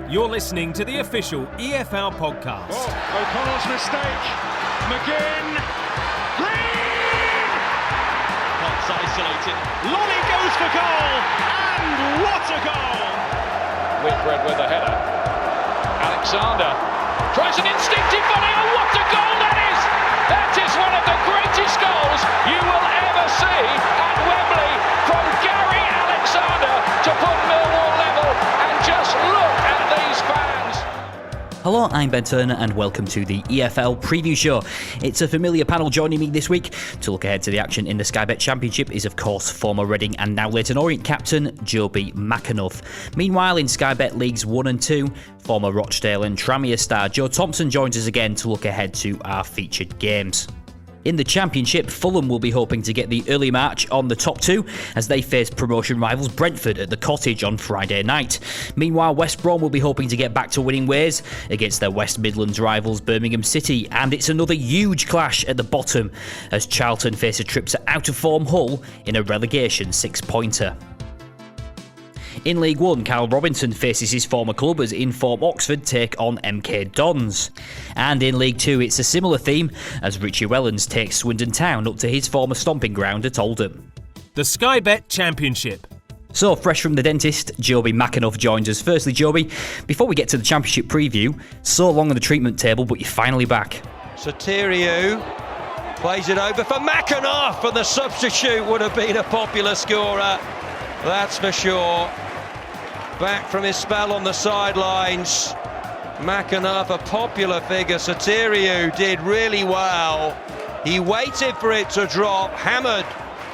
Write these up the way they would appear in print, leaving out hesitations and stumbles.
You're listening to the official EFL podcast. Oh, O'Connell's mistake. McGinn. Green! Potts isolated. Lonnie goes for goal. And what a goal! Whitbread with a header. Alexander tries an instinctive volley. Oh, what a goal that is! That is one of the greatest goals you will ever see at Wembley from Gary Alexander to put Millwall level. And just look at these fans. Hello, I'm Ben Turner and welcome to the EFL Preview Show. It's a familiar panel joining me this week to look ahead to the action in the Sky Bet Championship is of course former Reading and now Leyton Orient captain Jobi McAnuff. Meanwhile in Sky Bet Leagues 1 and 2, former Rochdale and Tranmere star Joe Thompson joins us again to look ahead to our featured games. In the Championship, Fulham will be hoping to get the early march on the top two as they face promotion rivals Brentford at the Cottage on Friday night. Meanwhile, West Brom will be hoping to get back to winning ways against their West Midlands rivals Birmingham City, and it's another huge clash at the bottom as Charlton face a trip to out-of-form Hull in a relegation six-pointer. In League 1, Kyle Robinson faces his former club as in-form Oxford take on MK Dons. And in League 2, it's a similar theme as Richie Wellens takes Swindon Town up to his former stomping ground at Oldham. The Sky Bet Championship. So, fresh from the dentist, Jobi McAnuff joins us. Firstly, Jobi, before we get to the Championship preview, so long on the treatment table, but you're finally back. Soteriou plays it over for McAnuff, and the substitute would have been a popular scorer, that's for sure. Back from his spell on the sidelines, McAnuff, a popular figure. Soteriou did really well. He waited for it to drop, hammered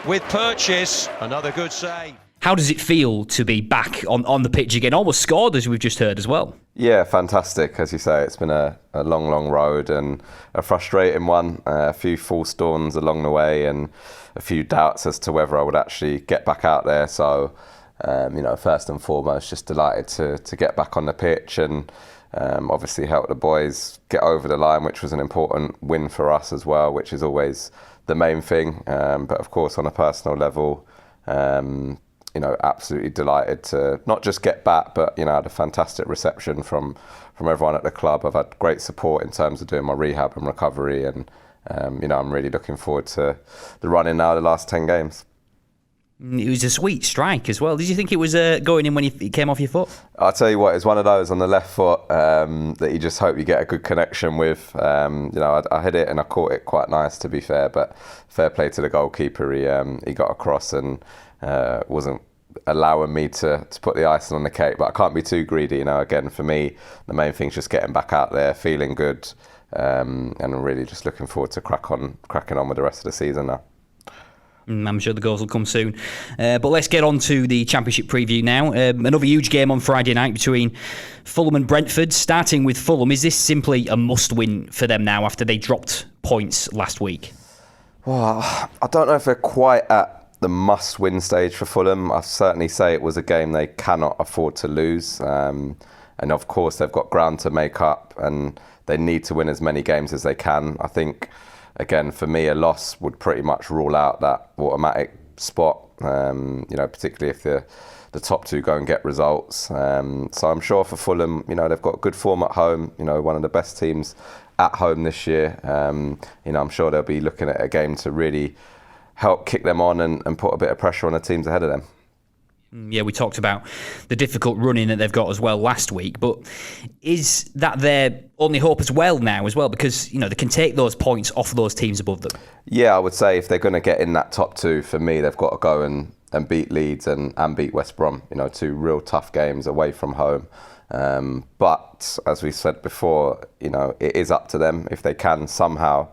with Purchase. Another good save. How does it feel to be back on the pitch again? Almost scored, as we've just heard as well. Yeah, fantastic. As you say, it's been a long road and a frustrating one. A few false dawns along the way and a few doubts as to whether I would actually get back out there. So, first and foremost, just delighted to get back on the pitch and obviously help the boys get over the line, which was an important win for us as well, which is always the main thing. But of course, on a personal level, absolutely delighted to not just get back, but had a fantastic reception from everyone at the club. I've had great support in terms of doing my rehab and recovery, and I'm really looking forward to the running now, the last 10 games. It was a sweet strike as well. Did you think it was going in when it came off your foot? I'll tell you what, it's one of those on the left foot that you just hope you get a good connection with. I hit it and I caught it quite nice, to be fair, but fair play to the goalkeeper. He got across and wasn't allowing me to put the icing on the cake, but I can't be too greedy. Again, for me, the main thing is just getting back out there, feeling good, and I'm really just looking forward to cracking on with the rest of the season now. I'm sure the goals will come soon. But let's get on to the Championship preview now. Another huge game on Friday night between Fulham and Brentford. Starting with Fulham, is this simply a must-win for them now after they dropped points last week? Well, I don't know if they're quite at the must-win stage for Fulham. I'd certainly say it was a game they cannot afford to lose. And of course, they've got ground to make up and they need to win as many games as they can. I think, again, for me, a loss would pretty much rule out that automatic spot, particularly if the top two go and get results. So I'm sure for Fulham, they've got good form at home, one of the best teams at home this year. I'm sure they'll be looking at a game to really help kick them on and put a bit of pressure on the teams ahead of them. Yeah, we talked about the difficult running that they've got as well last week, but is that their only hope as well now as well? Because, they can take those points off those teams above them. Yeah, I would say if they're going to get in that top two, for me, they've got to go and beat Leeds and beat West Brom, two real tough games away from home. But as we said before, it is up to them. If they can somehow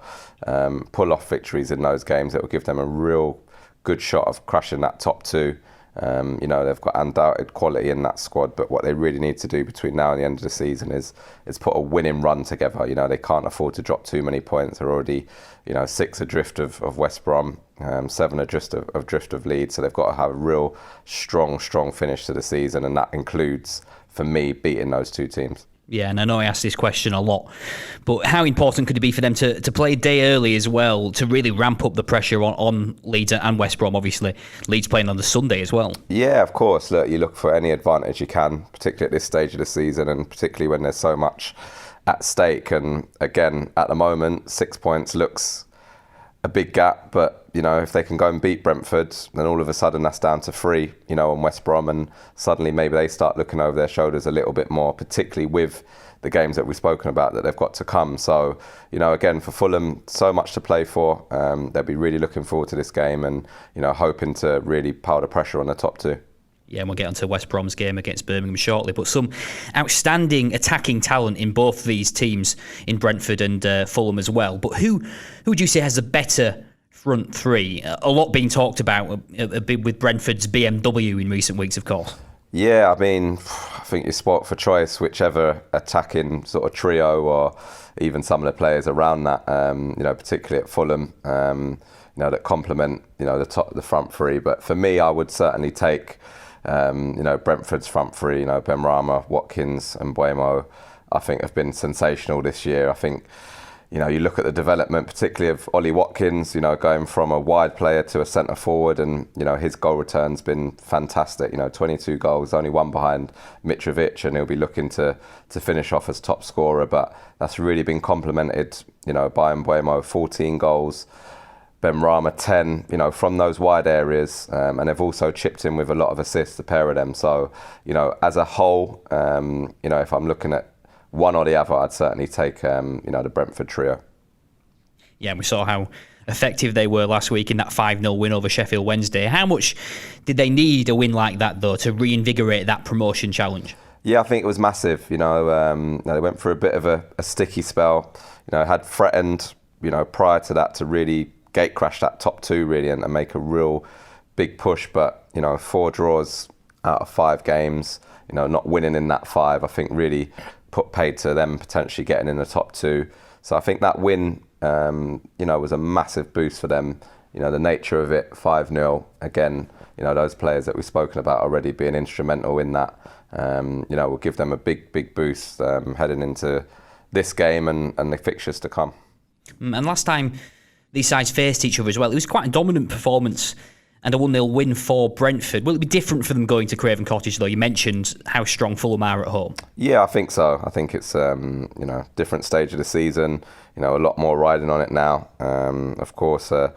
pull off victories in those games, it will give them a real good shot of crushing that top two. They've got undoubted quality in that squad, but what they really need to do between now and the end of the season is put a winning run together. They can't afford to drop too many points. They're already, 6 adrift of West Brom, 7 adrift of Leeds. So they've got to have a real strong finish to the season, and that includes, for me, beating those two teams. Yeah, and I know I ask this question a lot, but how important could it be for them to play a day early as well, to really ramp up the pressure on Leeds and West Brom, obviously? Leeds playing on the Sunday as well. Yeah, of course. Look, you look for any advantage you can, particularly at this stage of the season, and particularly when there's so much at stake. And again, at the moment, 6 points looks a big gap, but if they can go and beat Brentford, then all of a sudden that's down to 3, on West Brom, and suddenly maybe they start looking over their shoulders a little bit more, particularly with the games that we've spoken about that they've got to come. So, again, for Fulham, so much to play for. They'll be really looking forward to this game and, hoping to really pile the pressure on the top 2. Yeah, and we'll get onto West Brom's game against Birmingham shortly. But some outstanding attacking talent in both these teams, in Brentford and Fulham as well. But who would you say has a better front 3? A lot being talked about a bit with Brentford's BMW in recent weeks, of course. Yeah, I think you spot for choice whichever attacking sort of trio, or even some of the players around that, particularly at Fulham, that complement, the front 3. But for me, I would certainly take Brentford's front 3, Benrahma, Watkins and Mbeumo, I think have been sensational this year. I think, you look at the development, particularly of Ollie Watkins, going from a wide player to a centre forward, and, his goal return's been fantastic. 22 goals, only one behind Mitrovic, and he'll be looking to finish off as top scorer. But that's really been complemented, by Mbeumo, 14 goals. Benrahma 10, from those wide areas, and they've also chipped in with a lot of assists, the pair of them. So, as a whole, if I'm looking at one or the other, I'd certainly take, the Brentford trio. Yeah, and we saw how effective they were last week in that 5-0 win over Sheffield Wednesday. How much did they need a win like that, though, to reinvigorate that promotion challenge? Yeah, I think it was massive. They went through a bit of a sticky spell. Had threatened, prior to that, to really gate crash that top 2 really and make a real big push. But 4 draws out of 5 games, not winning in that 5, I think really put paid to them potentially getting in the top 2. So I think that win, was a massive boost for them. The nature of it, 5-0, again, those players that we've spoken about already being instrumental in that, will give them a big boost heading into this game and the fixtures to come. And last time these sides faced each other as well, it was quite a dominant performance and a 1-0 win for Brentford. Will it be different for them going to Craven Cottage, though? You mentioned how strong Fulham are at home. Yeah, I think so. I think it's different stage of the season. A lot more riding on it now. Of course, a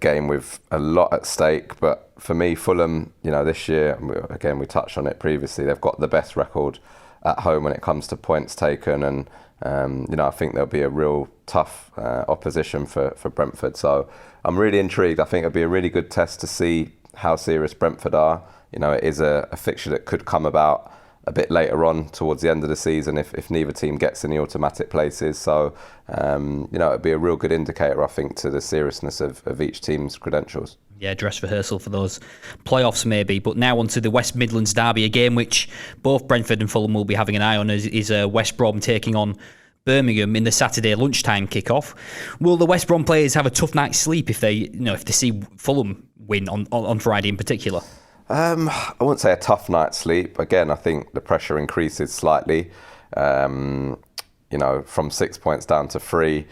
game with a lot at stake. But for me, Fulham, this year, again, we touched on it previously. They've got the best record at home when it comes to points taken, and I think there'll be a real tough opposition for Brentford. So I'm really intrigued. I think it'll be a really good test to see how serious Brentford are. It is a fixture that could come about a bit later on towards the end of the season if neither team gets in the automatic places. So, it'll be a real good indicator, I think, to the seriousness of each team's credentials. Yeah, dress rehearsal for those playoffs maybe. But now on to the West Midlands derby, a game which both Brentford and Fulham will be having an eye on, is West Brom taking on Birmingham in the Saturday lunchtime kick-off. Will the West Brom players have a tough night's sleep if they see Fulham win on Friday in particular? I wouldn't say a tough night's sleep. Again, I think the pressure increases slightly. From 6 points down to 3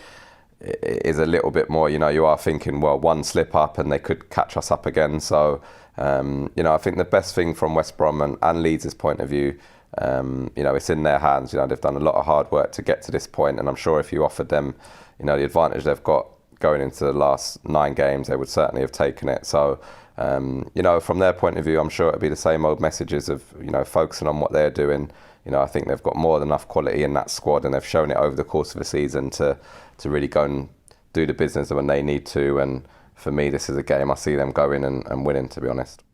is a little bit more. You are thinking, well, one slip up and they could catch us up again. So, I think the best thing from West Brom and Leeds' point of view, it's in their hands. They've done a lot of hard work to get to this point, and I'm sure if you offered them, the advantage they've got going into the last 9 games, they would certainly have taken it. So, from their point of view, I'm sure it'll be the same old messages of, focusing on what they're doing. I think they've got more than enough quality in that squad, and they've shown it over the course of the season to really go and do the business when they need to. And for me, this is a game I see them going and winning, to be honest.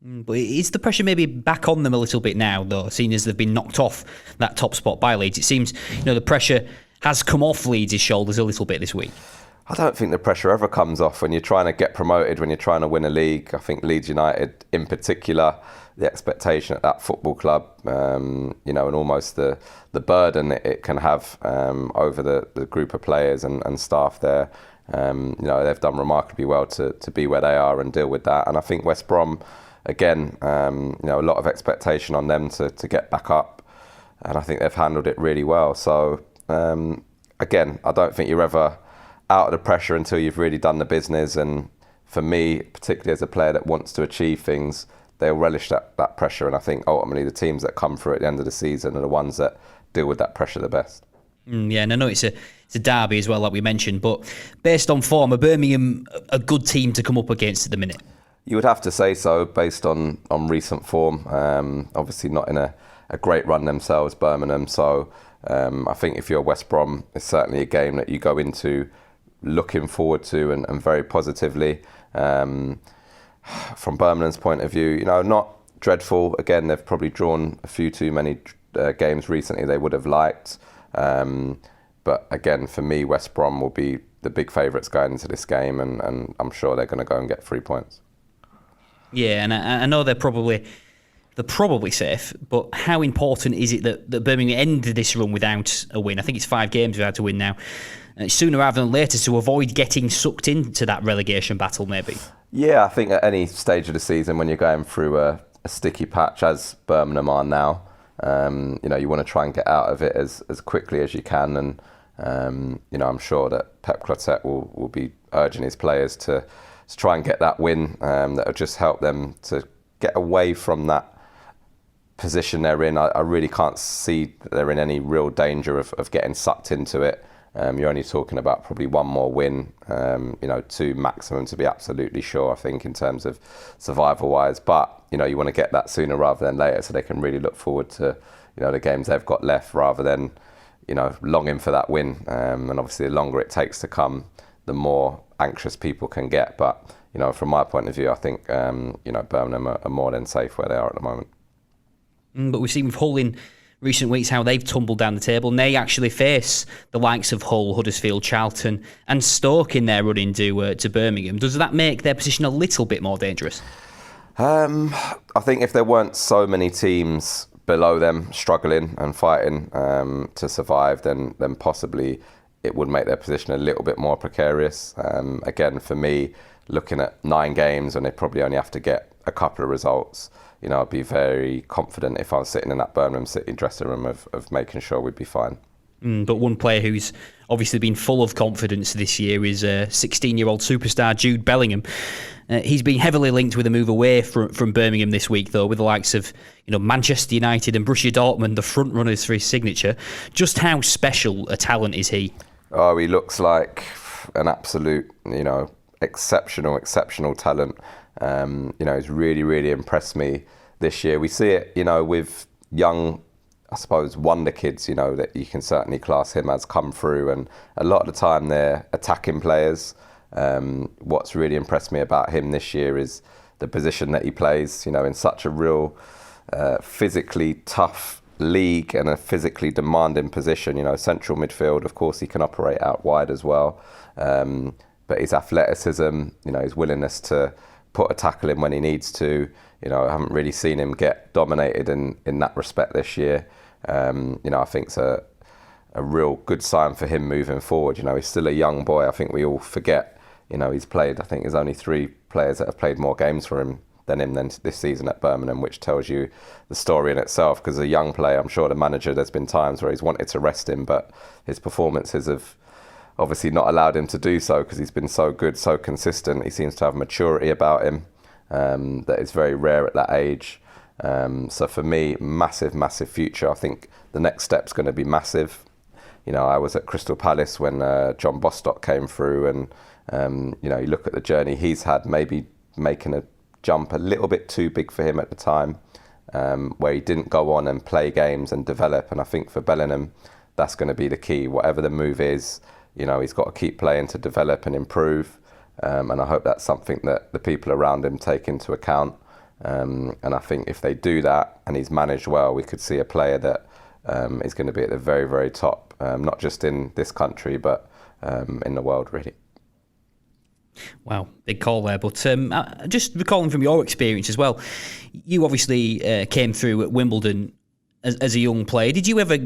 But is the pressure maybe back on them a little bit now, though, seeing as they've been knocked off that top spot by Leeds? It seems, the pressure has come off Leeds' shoulders a little bit this week. I don't think the pressure ever comes off when you're trying to get promoted, when you're trying to win a league. I think Leeds United in particular, the expectation at that football club, and almost the burden it can have over the group of players and staff there. They've done remarkably well to be where they are and deal with that. And I think West Brom, again, a lot of expectation on them to get back up. I think they've handled it really well. So again, I don't think you're ever out of the pressure until you've really done the business. And for me, particularly as a player that wants to achieve things, they'll relish that pressure. And I think ultimately the teams that come through at the end of the season are the ones that deal with that pressure the best. Yeah, and I know it's a derby as well, like we mentioned, but based on form, are Birmingham a good team to come up against at the minute? You would have to say so, based on recent form. Obviously not in a great run themselves, Birmingham. So I think if you're West Brom, it's certainly a game that you go into looking forward to and very positively. From Birmingham's point of view, not dreadful. Again, they've probably drawn a few too many games recently they would have liked. But again, for me, West Brom will be the big favourites going into this game, and I'm sure they're going to go and get 3 points. Yeah, and I know they're probably safe, but how important is it that Birmingham ended this run without a win? I think it's 5 games without a win now. Sooner rather than later, to avoid getting sucked into that relegation battle, maybe. Yeah, I think at any stage of the season when you're going through a sticky patch, as Birmingham are now, you want to try and get out of it as quickly as you can. And, I'm sure that Pep Clotet will be urging his players to try and get that win that will just help them to get away from that position they're in. I really can't see that they're in any real danger of getting sucked into it. You're only talking about probably one more win, 2 maximum to be absolutely sure, I think, in terms of survival-wise. But, you want to get that sooner rather than later so they can really look forward to, the games they've got left rather than, longing for that win. And obviously the longer it takes to come, the more anxious people can get. But, from my point of view, I think, Birmingham are more than safe where they are at the moment. But we've seen with Hull in recent weeks how they've tumbled down the table, and they actually face the likes of Hull, Huddersfield, Charlton and Stoke in their run into Birmingham. Does that make their position a little bit more dangerous? I think if there weren't so many teams below them struggling and fighting to survive, then possibly it would make their position a little bit more precarious. Again, for me, looking at 9 games and they probably only have to get a couple of results, I'd be very confident if I was sitting in that Birmingham City dressing room of making sure we'd be fine. But one player who's obviously been full of confidence this year is 16-year-old superstar Jude Bellingham. He's been heavily linked with a move away from Birmingham this week, though, with the likes of Manchester United and Borussia Dortmund, the front runners for his signature. Just how special a talent is he? Oh, he looks like an absolute, exceptional talent. He's really, really impressed me this year. We see it, with young, I suppose, wonder kids, that you can certainly class him as come through. And a lot of the time they're attacking players. What's really impressed me about him this year is the position that he plays, in such a real physically tough league and a physically demanding position. Central midfield, of course, he can operate out wide as well. But his athleticism, his willingness to put a tackle in when he needs to, I haven't really seen him get dominated in that respect this year. I think it's a real good sign for him moving forward. He's still a young boy. I think we all forget, he's played, I think there's only 3 players that have played more games for him than this season at Birmingham, which tells you the story in itself. Because as a young player, I'm sure the manager, there's been times where he's wanted to rest him, but his performances have obviously not allowed him to do so because he's been so good, so consistent. He seems to have maturity about him that is very rare at that age. So for me, massive future. I think the next step's going to be massive. I was at Crystal Palace when John Bostock came through, and you look at the journey he's had, maybe making a jump a little bit too big for him at the time, where he didn't go on and play games and develop. And I think for Bellingham, that's going to be the key. Whatever the move is, he's got to keep playing to develop and improve. And I hope that's something that the people around him take into account. And I think if they do that and he's managed well, we could see a player that is going to be at the very, very top, not just in this country, but in the world, really. Wow, big call there. But just recalling from your experience as well, you obviously came through at Wimbledon as a young player. Did you ever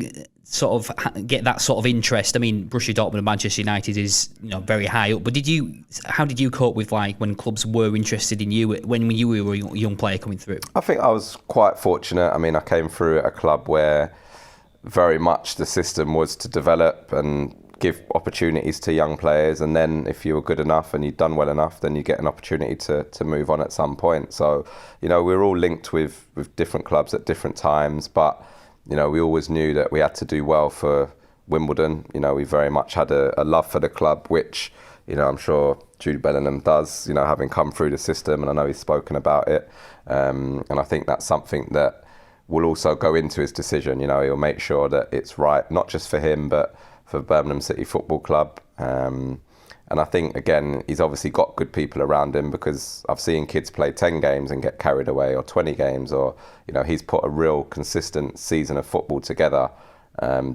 sort of get that sort of interest? I mean, Borussia Dortmund and Manchester United is very high up. But how did you cope with when clubs were interested in you when you were a young player coming through? I think I was quite fortunate. I mean, I came through at a club where very much the system was to develop and give opportunities to young players, and then if you were good enough and you'd done well enough, then you get an opportunity to move on at some point. So, we're all linked with different clubs at different times, but, we always knew that we had to do well for Wimbledon. We very much had a love for the club, which, I'm sure Jude Bellingham does, having come through the system, and I know he's spoken about it. And I think that's something that will also go into his decision. He'll make sure that it's right, not just for him, but for Birmingham City Football Club. And I think, again, he's obviously got good people around him, because I've seen kids play 10 games and get carried away, or 20 games, or, he's put a real consistent season of football together,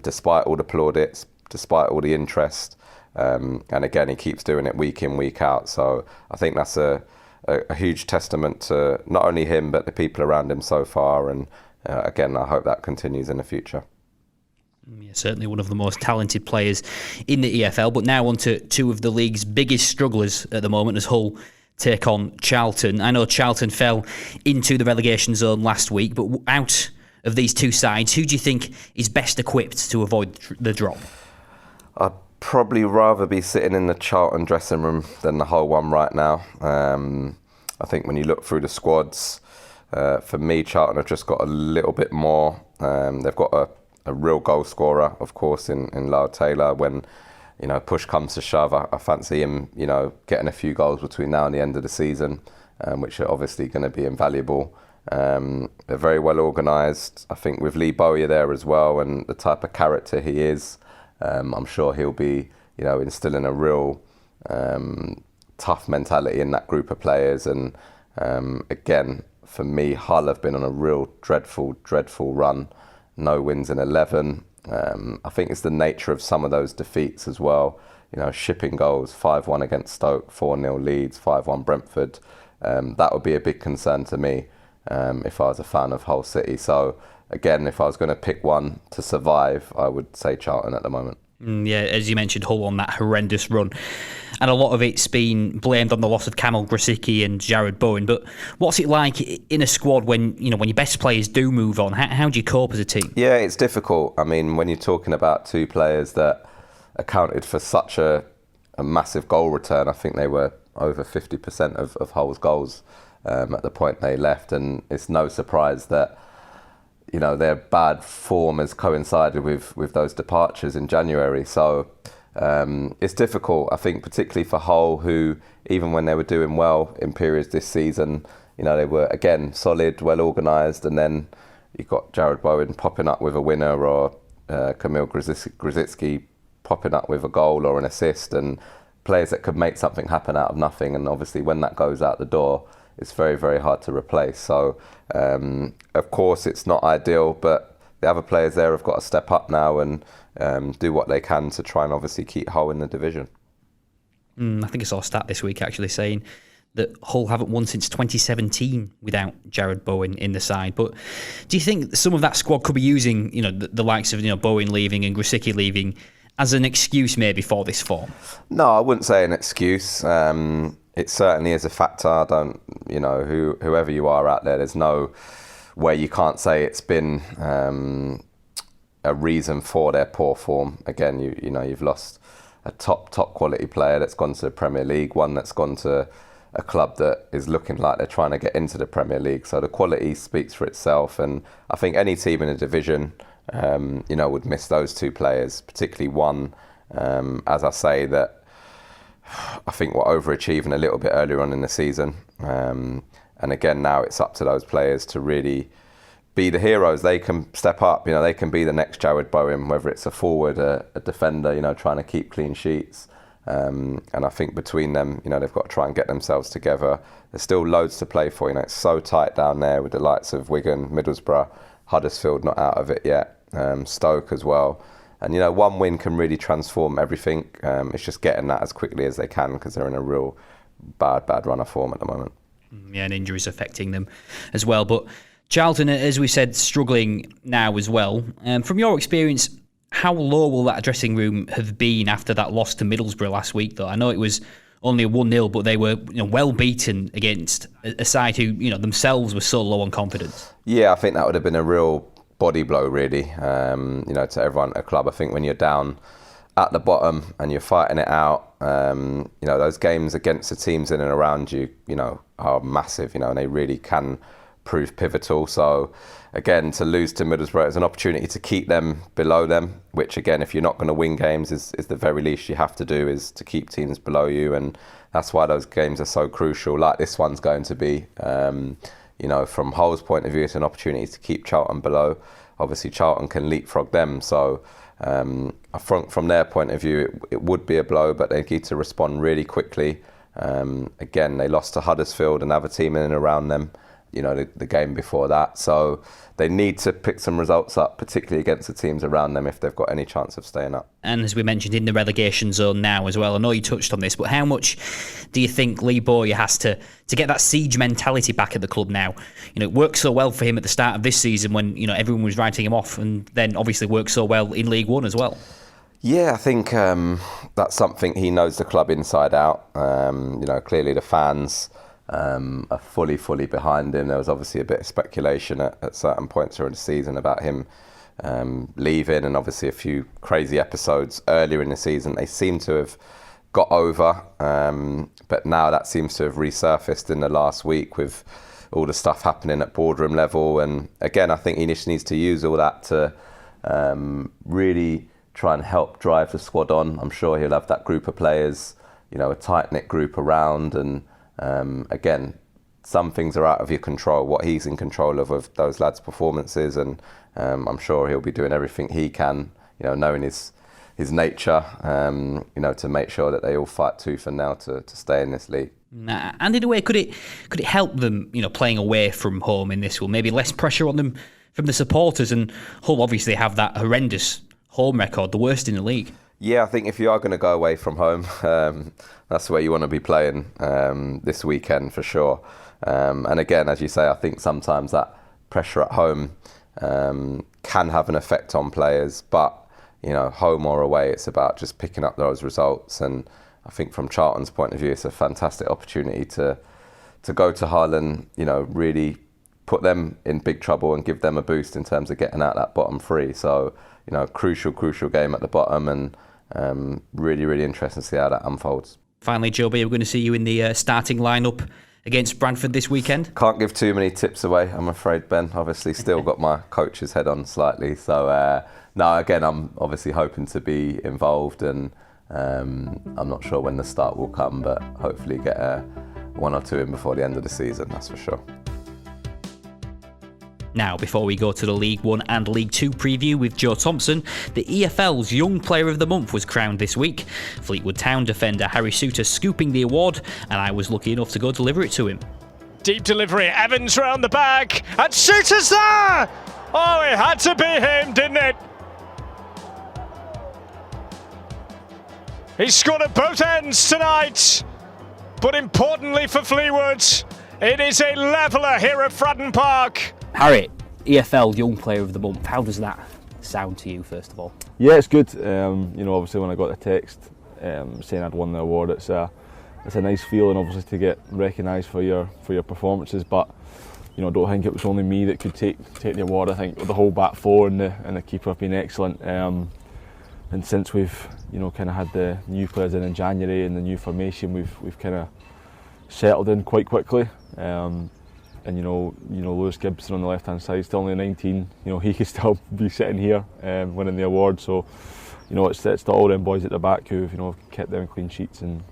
despite all the plaudits, despite all the interest. And again, he keeps doing it week in, week out. So I think that's a huge testament to not only him, but the people around him so far. And again, I hope that continues in the future. Yeah, certainly one of the most talented players in the EFL. But now on to two of the league's biggest strugglers at the moment, as Hull take on Charlton. I know Charlton fell into the relegation zone last week, but out of these two sides, who do you think is best equipped to avoid the drop? I'd probably rather be sitting in the Charlton dressing room than the Hull one right now. I think when you look through the squads, for me, Charlton have just got a little bit more. They've got a real goal scorer, of course, in Lyle Taylor. When, push comes to shove, I fancy him, getting a few goals between now and the end of the season, which are obviously going to be invaluable. They're very well organised. I think with Lee Bowyer there as well, and the type of character he is, I'm sure he'll be, instilling a real tough mentality in that group of players. And again, for me, Hull have been on a real dreadful run. No wins in 11. I think it's the nature of some of those defeats as well. Shipping goals, 5-1 against Stoke, 4-0 Leeds, 5-1 Brentford. That would be a big concern to me if I was a fan of Hull City. So again, if I was going to pick one to survive, I would say Charlton at the moment. Yeah, as you mentioned, Hull on that horrendous run. And a lot of it's been blamed on the loss of Kamil Grosicki and Jared Bowen. But what's it like in a squad when your best players do move on? How do you cope as a team? Yeah, it's difficult. I mean, when you're talking about two players that accounted for such a massive goal return, I think they were over 50% of Hull's goals at the point they left. And it's no surprise that their bad form has coincided with those departures in January. So it's difficult, I think, particularly for Hull, who, even when they were doing well in periods this season, they were, again, solid, well organised. And then you've got Jared Bowen popping up with a winner, or Kamil Grosicki popping up with a goal or an assist, and players that could make something happen out of nothing. And obviously when that goes out the door, it's very, very hard to replace. So, of course, it's not ideal, but the other players there have got to step up now and do what they can to try and obviously keep Hull in the division. I think I saw a stat this week actually saying that Hull haven't won since 2017 without Jared Bowen in the side. But do you think some of that squad could be using, the likes of Bowen leaving and Grosicki leaving as an excuse maybe for this form? No, I wouldn't say an excuse. It certainly is a factor. I don't, whoever you are out there's no way you can't say it's been a reason for their poor form. Again, you've lost a top quality player that's gone to the Premier League, one that's gone to a club that is looking like they're trying to get into the Premier League. So the quality speaks for itself, and I think any team in the division, would miss those two players, particularly one, as I say, that I think we're overachieving a little bit earlier on in the season. And again, now it's up to those players to really be the heroes. They can step up, they can be the next Jared Bowen, whether it's a forward, a defender, trying to keep clean sheets. And I think between them, they've got to try and get themselves together. There's still loads to play for. It's so tight down there with the likes of Wigan, Middlesbrough, Huddersfield not out of it yet, Stoke as well. And, one win can really transform everything. It's just getting that as quickly as they can, because they're in a real bad run of form at the moment. Yeah, and injuries affecting them as well. But Charlton, as we said, struggling now as well. From your experience, how low will that dressing room have been after that loss to Middlesbrough last week, though? I know it was only a 1-0, but they were well beaten against a side who themselves were so low on confidence. Yeah, I think that would have been a real body blow, really, to everyone at the club. I think when you're down at the bottom and you're fighting it out, those games against the teams in and around you, are massive, and they really can prove pivotal. So again, to lose to Middlesbrough is an opportunity to keep them below them, which again, if you're not going to win games, is the very least you have to do, is to keep teams below you. And that's why those games are so crucial, like this one's going to be. From Hull's point of view, it's an opportunity to keep Charlton below. Obviously, Charlton can leapfrog them. So from their point of view, it would be a blow, but they need to respond really quickly. Again, they lost to Huddersfield, another team in and around them, the game before that. So they need to pick some results up, particularly against the teams around them, if they've got any chance of staying up. And as we mentioned, in the relegation zone now as well. I know you touched on this, but how much do you think Lee Bowyer has to get that siege mentality back at the club now? It worked so well for him at the start of this season when everyone was writing him off, and then obviously worked so well in League One as well. Yeah, I think that's something he knows the club inside out. Clearly the fans are fully behind him. There was obviously a bit of speculation at certain points during the season about him leaving, and obviously a few crazy episodes earlier in the season they seem to have got over, but now that seems to have resurfaced in the last week with all the stuff happening at boardroom level. And again, I think he just needs to use all that to really try and help drive the squad on. I'm sure he'll have that group of players, a tight-knit group around, and again, some things are out of your control. What he's in control of those lads' performances, and I'm sure he'll be doing everything he can, knowing his nature, to make sure that they all fight tooth and nail to stay in this league. And in a way, could it help them, playing away from home in this one? Maybe less pressure on them from the supporters, and Hull obviously have that horrendous home record, the worst in the league. Yeah, I think if you are going to go away from home, that's where you want to be playing this weekend for sure. And again, as you say, I think sometimes that pressure at home can have an effect on players. But, home or away, it's about just picking up those results. And I think from Charlton's point of view, it's a fantastic opportunity to go to Hull and, really put them in big trouble and give them a boost in terms of getting out that bottom three. So, crucial game at the bottom, and really interesting to see how that unfolds. Finally, Jobi, we're going to see you in the starting lineup against Brentford this weekend. Can't give too many tips away, I'm afraid, Ben. Obviously, still got my coach's head on slightly. So, again, I'm obviously hoping to be involved, and I'm not sure when the start will come, but hopefully get one or two in before the end of the season, that's for sure. Now, before we go to the League One and League Two preview with Joe Thompson, the EFL's Young Player of the Month was crowned this week. Fleetwood Town defender Harry Souttar scooping the award, and I was lucky enough to go deliver it to him. Deep delivery, Evans round the back, and Souttar's there! Oh, it had to be him, didn't it? He scored at both ends tonight, but importantly for Fleetwood, it is a leveller here at Fratton Park. Harry, EFL Young Player of the Month, how does that sound to you, first of all? Yeah, it's good. Obviously when I got the text saying I'd won the award, it's a nice feeling, obviously, to get recognised for your performances. But I don't think it was only me that could take the award. I think the whole back four and the keeper have been excellent. And since we've kind of had the new players in January and the new formation, we've kind of settled in quite quickly. And Lewis Gibson on the left hand side, still only 19. He could still be sitting here winning the award. So it's to all them boys at the back who've kept them clean sheets and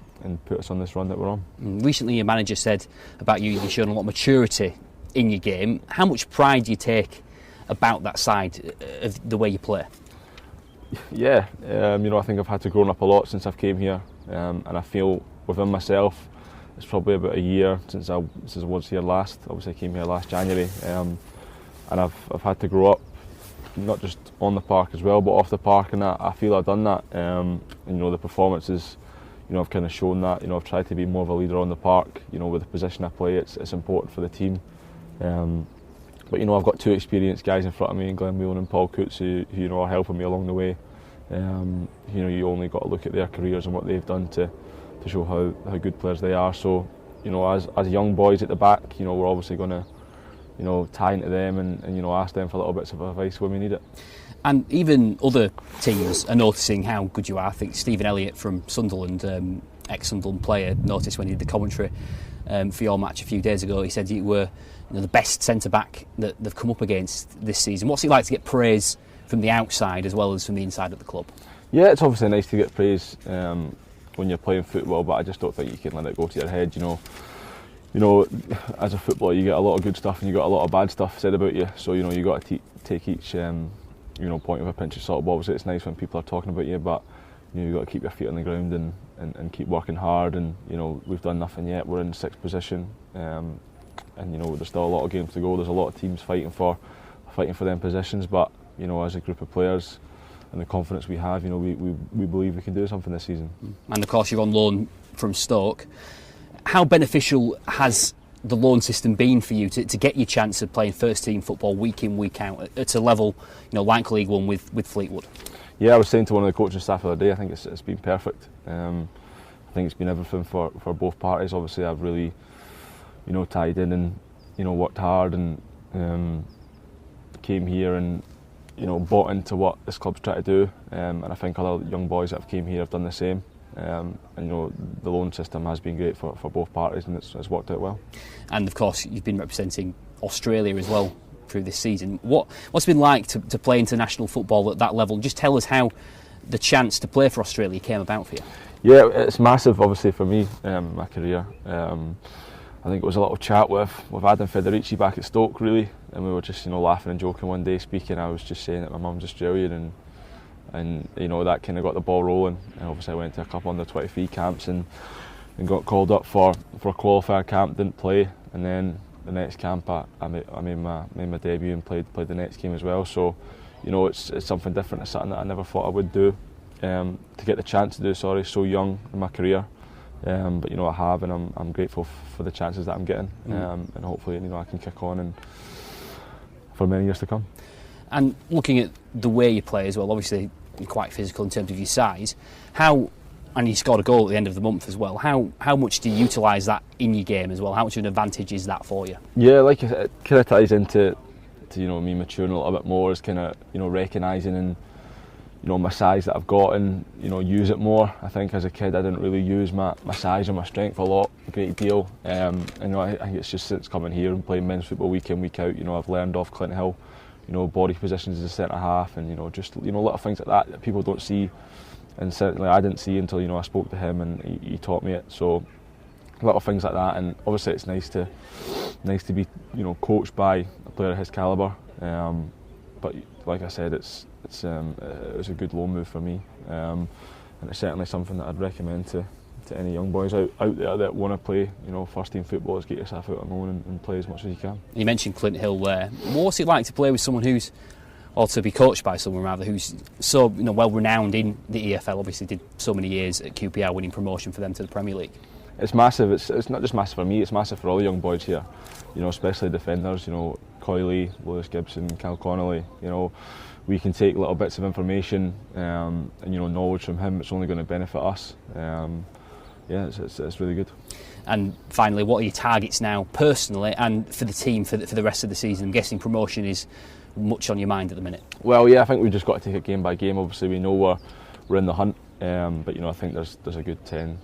put us on this run that we're on. Recently, your manager said about you've shown a lot of maturity in your game. How much pride do you take about that side of the way you play? Yeah, I think I've had to grow up a lot since I've came here, and I feel within myself. It's probably about a year since I was here last. Obviously, I came here last January, and I've had to grow up, not just on the park as well, but off the park. And I feel I've done that. The performances, I've kind of shown that. I've tried to be more of a leader on the park. With the position I play, it's important for the team. But I've got two experienced guys in front of me, in Glenn Whelan and Paul Coates, who are helping me along the way. You only got to look at their careers and what they've done to show how good players they are. So, as young boys at the back, we're obviously going to tie into them and ask them for little bits of advice when we need it. And even other teams are noticing how good you are. I think Stephen Elliott from Sunderland, ex-Sunderland player, noticed when he did the commentary for your match a few days ago. He said you were the best centre-back that they've come up against this season. What's it like to get praise from the outside as well as from the inside of the club? Yeah, it's obviously nice to get praise when you're playing football, but I just don't think you can let it go to your head. As a footballer, you get a lot of good stuff and you got a lot of bad stuff said about you. So you got to take each point with a pinch of salt. Obviously, it's nice when people are talking about you, but you've got to keep your feet on the ground and keep working hard. And we've done nothing yet. We're in 6th position, and there's still a lot of games to go. There's a lot of teams fighting for them positions, but as a group of players and the confidence we have, we believe we can do something this season. And of course, you're on loan from Stoke. How beneficial has the loan system been for you to get your chance of playing first team football week in, week out at a level like League One with Fleetwood? Yeah, I was saying to one of the coaching staff the other day, I think it's been perfect. I think it's been everything for both parties. Obviously, I've really tied in and worked hard and came here and bought into what this club's trying to do, and I think other young boys that have came here have done the same. And the loan system has been great for both parties, and it's worked out well. And of course, you've been representing Australia as well through this season. What's it been like to play international football at that level? Just tell us how the chance to play for Australia came about for you. Yeah, it's massive, obviously, for me, my career. I think it was a lot of chat with Adam Federici back at Stoke, really, and we were just laughing and joking one day speaking. I was just saying that my mum's Australian, and that kind of got the ball rolling. And obviously I went to a couple under 23 camps and got called up for a qualifier camp, didn't play, and then the next camp I made my debut and played the next game as well. So it's something different. It's something that I never thought I would do, to get the chance to do so young in my career. But I have, and I'm grateful for the chances that I'm getting, and hopefully I can kick on and for many years to come. And looking at the way you play as well, obviously you're quite physical in terms of your size. And you scored a goal at the end of the month as well. How much do you utilise that in your game as well? How much of an advantage is that for you? Yeah, like it kind of ties into me maturing a little bit more. Is kind of recognising and my size that I've got and use it more. I think as a kid I didn't really use my size or my strength a great deal. And I think it's just since coming here and playing men's football week in, week out. I've learned off Clint Hill. Body positions as a centre half, and just little things like that people don't see, and certainly I didn't see until I spoke to him and he taught me it. So a lot of things like that, and obviously it's nice to be coached by a player of his calibre. But like I said, it was a good loan move for me, and it's certainly something that I'd recommend to any young boys out there that want to play first team football. Is get yourself out on loan and play as much as you can. You mentioned Clint Hill there. What's it like to play with someone or to be coached by someone rather who's so well renowned in the EFL? Obviously did so many years at QPR, winning promotion for them to the Premier League. It's massive. It's not just massive for me, it's massive for all the young boys here, especially defenders, Coyley, Lewis Gibson, Cal Connolly. We can take little bits of information and knowledge from him. It's only going to benefit us. It's really good. And finally, what are your targets now personally and for the team for the rest of the season? I'm guessing promotion is much on your mind at the minute. Well, yeah, I think we've just got to take it game by game. Obviously we know we're in the hunt, but I think there's a good 10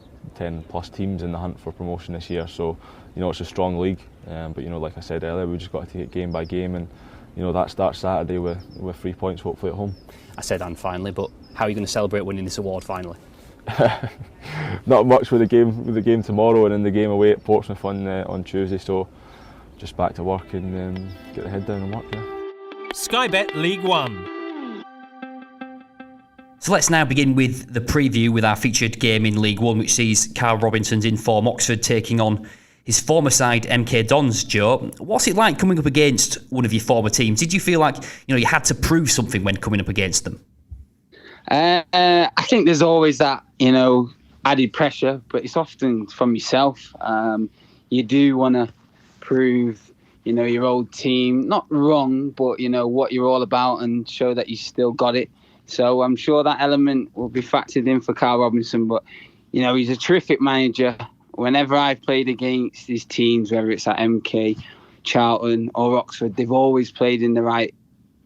plus teams in the hunt for promotion this year, so it's a strong league, but like I said earlier, we've just got to take it game by game, and that starts Saturday with 3 points hopefully at home. I said and finally, but how are you going to celebrate winning this award finally? Not much with the game tomorrow, and then the game away at Portsmouth on Tuesday, so just back to work and get the head down and work. Sky Bet League One. So let's now begin with the preview with our featured game in League One, which sees Carl Robinson's in-form Oxford taking on his former side MK Dons. Joe, what's it like coming up against one of your former teams? Did you feel like you had to prove something when coming up against them? I think there's always that added pressure, but it's often from yourself. You do want to prove your old team not wrong, but what you're all about and show that you still got it. So I'm sure that element will be factored in for Carl Robinson, but he's a terrific manager. Whenever I've played against his teams, whether it's at MK, Charlton or Oxford, they've always played in the right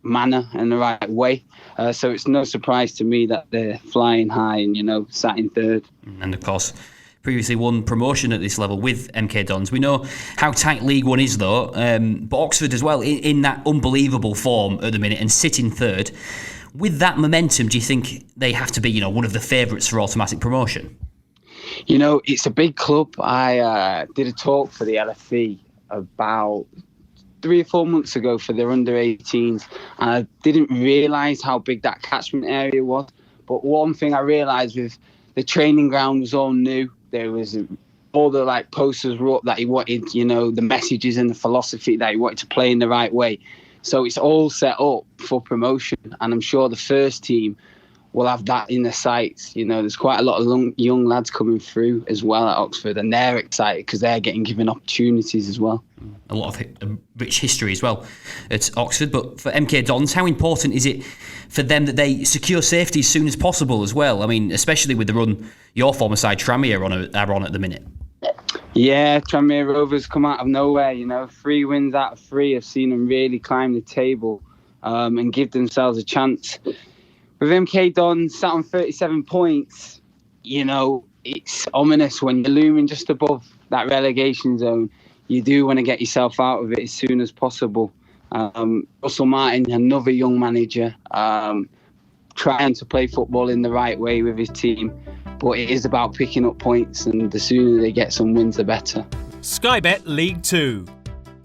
manner and the right way. So it's no surprise to me that they're flying high and, sat in third. And of course, previously won promotion at this level with MK Dons. We know how tight League One is, though, but Oxford as well in that unbelievable form at the minute and sitting third. With that momentum, do you think they have to be, one of the favourites for automatic promotion? It's a big club. I did a talk for the LFE about 3 or 4 months ago for their under-18s, and I didn't realise how big that catchment area was. But one thing I realised with the training ground was all new. There was all the posters were up that he wanted, the messages and the philosophy that he wanted to play in the right way. So it's all set up for promotion, and I'm sure the first team will have that in their sights. There's quite a lot of young lads coming through as well at Oxford, and they're excited because they're getting given opportunities as well. A lot of rich history as well at Oxford. But for MK Dons, how important is it for them that they secure safety as soon as possible as well? I mean, especially with the run your former side Tranmere are on at the minute. Yeah, Tranmere Rovers come out of nowhere. 3 wins out of 3 have seen them really climb the table and give themselves a chance. With MK Dons sat on 37 points, it's ominous when you're looming just above that relegation zone. You do want to get yourself out of it as soon as possible. Russell Martin, another young manager, trying to play football in the right way with his team. But it is about picking up points, and the sooner they get some wins, the better. Sky Bet League 2.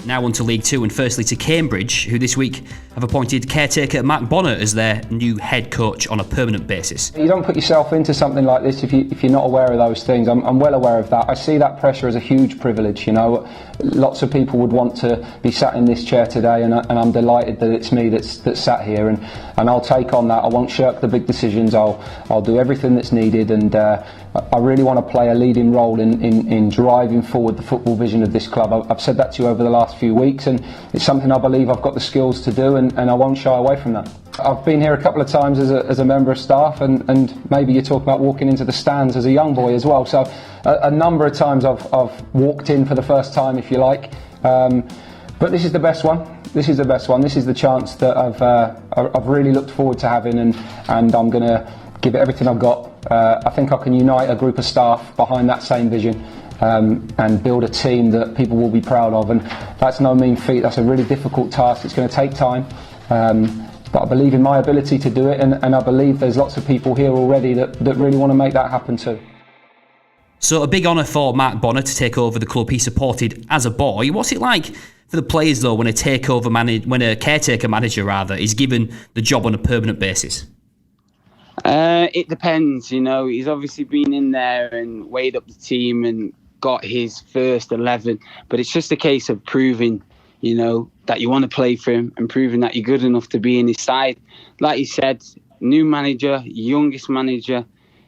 Now on to League 2, and firstly to Cambridge, who this week have appointed caretaker Mark Bonner as their new head coach on a permanent basis. You don't put yourself into something like this if you're not aware of those things. I'm well aware of that. I see that pressure as a huge privilege. Lots of people would want to be sat in this chair today, and I'm delighted that it's me that's sat here, and I'll take on that. I won't shirk the big decisions. I'll do everything that's needed, and I really want to play a leading role in driving forward the football vision of this club. I've said that to you over the last few weeks, and it's something I believe I've got the skills to do, and I won't shy away from that. I've been here a couple of times as a member of staff, and maybe you talk about walking into the stands as a young boy as well. So a number of times I've walked in for the first time, if you like. But this is the best one. This is the best one. This is the chance that I've really looked forward to having, and I'm going to give it everything I've got. I think I can unite a group of staff behind that same vision. And build a team that people will be proud of, and that's no mean feat. That's a really difficult task. It's going to take time, but I believe in my ability to do it, and I believe there's lots of people here already that really want to make that happen too. So a big honour for Mark Bonner to take over the club he supported as a boy. What's it like for the players though when a caretaker manager is given the job on a permanent basis? It depends. He's obviously been in there and weighed up the team and got his first 11, but it's just a case of proving that you want to play for him and proving that you're good enough to be in his side. Like you said, new manager, youngest manager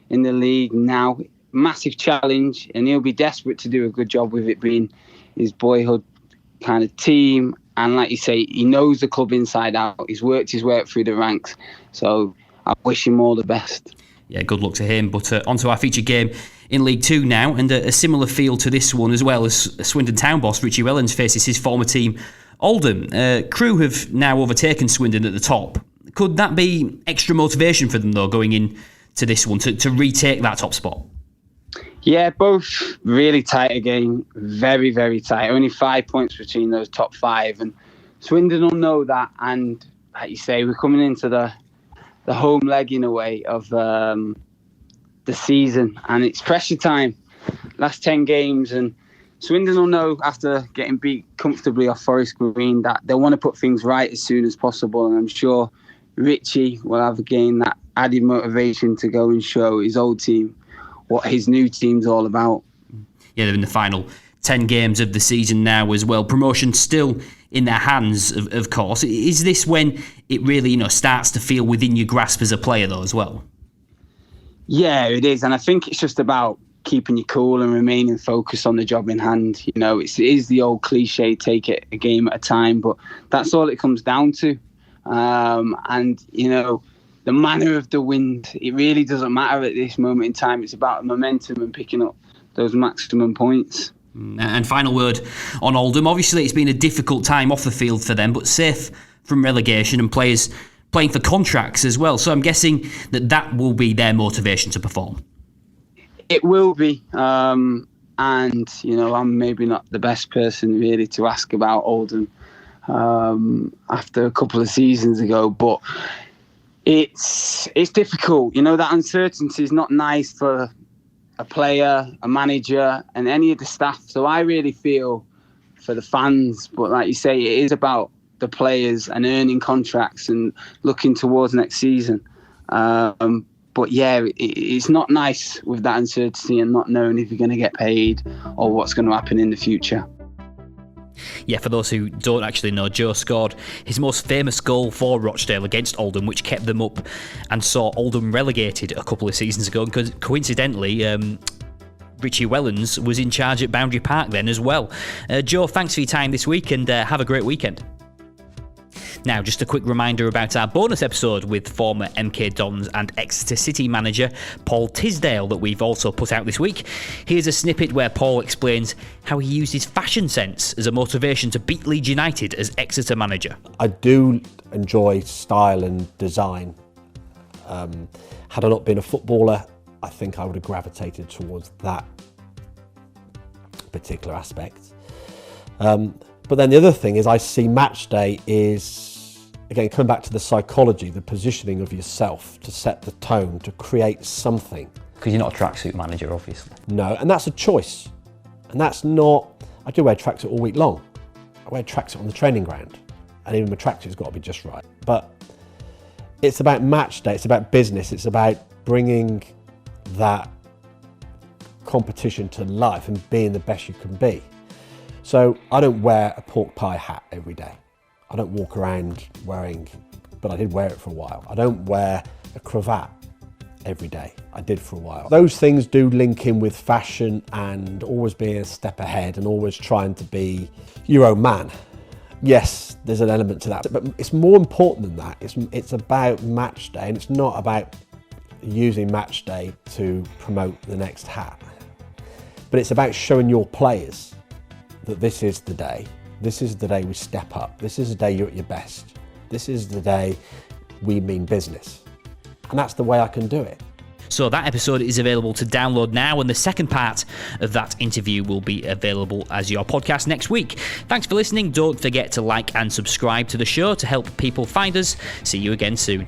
in the league now, massive challenge, and he'll be desperate to do a good job with it being his boyhood kind of team. And like you say, he knows the club inside out. He's worked his way up through the ranks, so I wish him all the best. Yeah, good luck to him. But on to our featured game in League 2 now, and a similar feel to this one as well, as Swindon town boss Richie Wellens faces his former team Oldham. Crew have now overtaken Swindon at the top. Could that be extra motivation for them though, going into this one, to retake that top spot? Yeah, both really tight again. Very, very tight. Only 5 points between those top 5, and Swindon will know that. And like you say, we're coming into the home leg in a way of the season, and it's pressure time. Last 10 games, and Swindon will know after getting beat comfortably off Forest Green that they want to put things right as soon as possible, and I'm sure Richie will have again that added motivation to go and show his old team what his new team's all about. Yeah, they're in the final 10 games of the season now as well. Promotion still in their hands, of course. Is this when it really, starts to feel within your grasp as a player, though, as well? Yeah, it is. And I think it's just about keeping you cool and remaining focused on the job in hand. It is the old cliche, take it a game at a time, but that's all it comes down to. And the manner of the wind, it really doesn't matter at this moment in time. It's about momentum and picking up those maximum points. And final word on Oldham. Obviously, it's been a difficult time off the field for them, but safe from relegation and players playing for contracts as well. So I'm guessing that will be their motivation to perform. It will be. And, I'm maybe not the best person really to ask about Oldham after a couple of seasons ago, but it's difficult. That uncertainty is not nice for a player, a manager, and any of the staff. So I really feel for the fans, but like you say, it is about the players and earning contracts and looking towards next season. But yeah, it's not nice with that uncertainty and not knowing if you're going to get paid or what's going to happen in the future. Yeah, for those who don't actually know, Joe scored his most famous goal for Rochdale against Oldham, which kept them up and saw Oldham relegated a couple of seasons ago. And coincidentally, Richie Wellens was in charge at Boundary Park then as well. Joe, thanks for your time this week and have a great weekend. Now, just a quick reminder about our bonus episode with former MK Dons and Exeter City manager Paul Tisdale that we've also put out this week. Here's a snippet where Paul explains how he used his fashion sense as a motivation to beat Leeds United as Exeter manager. I do enjoy style and design. Had I not been a footballer, I think I would have gravitated towards that particular aspect. But then the other thing is I see match day is, again, coming back to the psychology, the positioning of yourself to set the tone, to create something. Because you're not a tracksuit manager, obviously. No, and that's a choice. And that's not, I do wear tracksuit all week long. I wear tracksuit on the training ground. And even my tracksuit's got to be just right. But it's about match day, it's about business, it's about bringing that competition to life and being the best you can be. So I don't wear a pork pie hat every day. I don't walk around wearing, but I did wear it for a while. I don't wear a cravat every day. I did for a while. Those things do link in with fashion and always being a step ahead and always trying to be your own man. Yes, there's an element to that, but it's more important than that. It's about match day, and it's not about using match day to promote the next hat. But it's about showing your players that this is the day. This is the day we step up. This is the day you're at your best. This is the day we mean business. And that's the way I can do it. So that episode is available to download now, and the second part of that interview will be available as your podcast next week. Thanks for listening. Don't forget to like and subscribe to the show to help people find us. See you again soon.